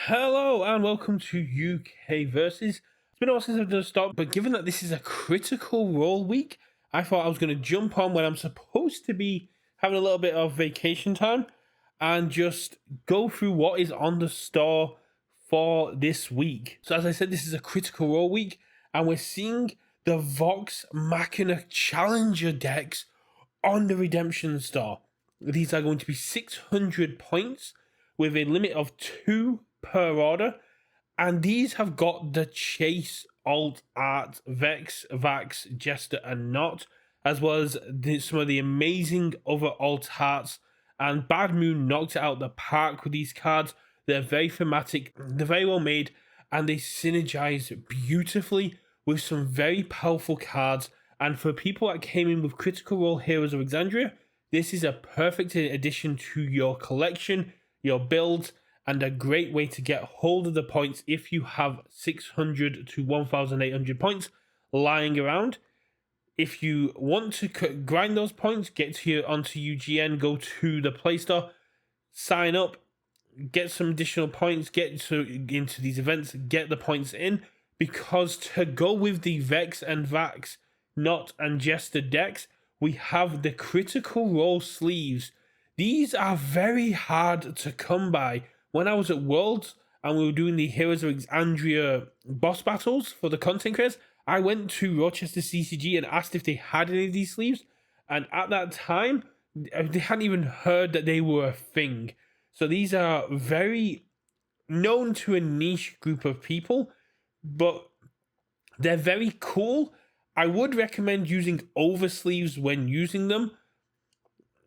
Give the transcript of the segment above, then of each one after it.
Hello and welcome to UK Versus. It's been a while since I've done a stop, but given that this is a critical role week, I thought I was going to jump on when I'm supposed to be having a little bit of vacation time and just go through what is on the store for this week. So as I said, this is a critical role week and we're seeing the Vox Machina Challenger decks on the Redemption Store. These are going to be 600 points with a limit of 2 per order, and these have got the Chase, Alt, Art, Vex, Vax, Jester, and Not, as well as some of the amazing other Alt Arts. And Bad Moon knocked it out the park with these cards. They're very thematic, they're very well made, and they synergize beautifully with some very powerful cards. And for people that came in with Critical Role Heroes of Exandria, this is a perfect addition to your collection, your builds, and a great way to get hold of the points if you have 600 to 1,800 points lying around. If you want to grind those points, get onto UGN, go to the Play Store, sign up, get some additional points, into these events, get the points in, because to go with the Vex and Vax, Not, and Jester decks, we have the Critical Role sleeves. These are very hard to come by. When I was at Worlds and we were doing the Heroes of Exandria boss battles for the content creators, I went to Rochester CCG and asked if they had any of these sleeves. And at that time, they hadn't even heard that they were a thing. So these are very known to a niche group of people, but they're very cool. I would recommend using oversleeves when using them.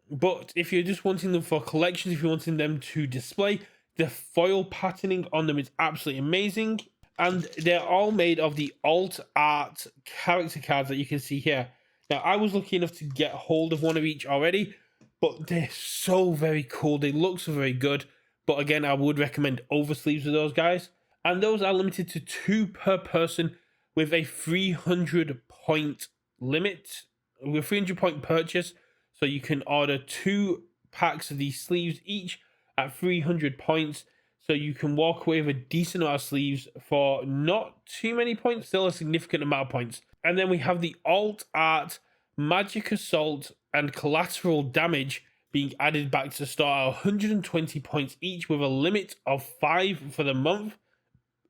But if you're just wanting them for collections, if you're wanting them to display, the foil patterning on them is absolutely amazing. And they're all made of the alt art character cards that you can see here. Now, I was lucky enough to get hold of one of each already, but they're so very cool. They look so very good. But again, I would recommend oversleeves with those guys. And those are limited to 2 per person with a 300 point limit, with a 300 point purchase. So you can order 2 packs of these sleeves each at 300 points. So you can walk away with a decent amount of sleeves for not too many points, still a significant amount of points. And then we have the Alt Art, Magic Assault, and Collateral Damage being added back to the store at 120 points each with a limit of 5 for the month.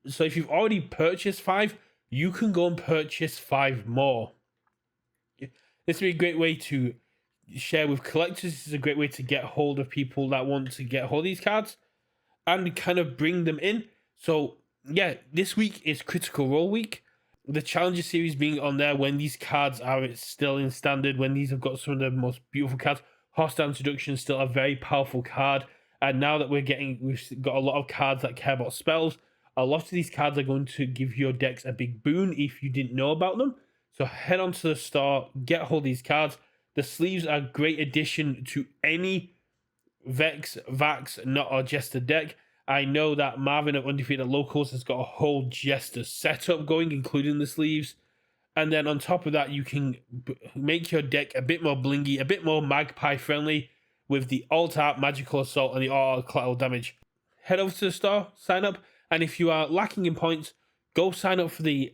So if you've already purchased 5, you can go and purchase 5 more. This would be a great way to share with collectors. This is a great way to get hold of people that want to get hold of these cards and kind of bring them in. So yeah, this week is Critical Role week. The Challenger series being on there when these cards are still in standard, when these have got some of the most beautiful cards. Hostile Introduction is still a very powerful card. And now that we've got a lot of cards that care about spells, a lot of these cards are going to give your decks a big boon if you didn't know about them. So head on to the store, get hold of these cards. The sleeves are a great addition to any Vex, Vax, Not, or Jester deck. I know that Marvin of Undefeated Locals has got a whole Jester setup going, including the sleeves. And then on top of that, you can make your deck a bit more blingy, a bit more Magpie friendly with the Alt Art, Magical Assault, and the Alt Collateral Damage. Head over to the store, sign up, and if you are lacking in points, go sign up for the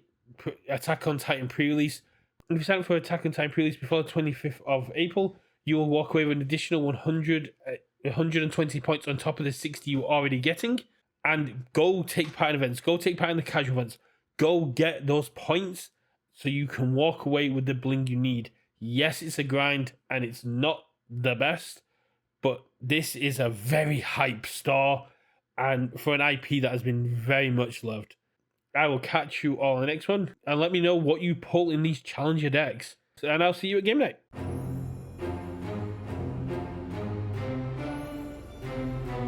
Attack on Titan pre-release. If you sign up for Attack on Titan pre-release before the 25th of April, you will walk away with an additional 120 points on top of the 60 you're already getting. And go take part in events. Go take part in the casual events. Go get those points so you can walk away with the bling you need. Yes, it's a grind and it's not the best, but this is a very hype store and for an IP that has been very much loved. I will catch you all in the next one and let me know what you pull in these Challenger decks. And I'll see you at game night.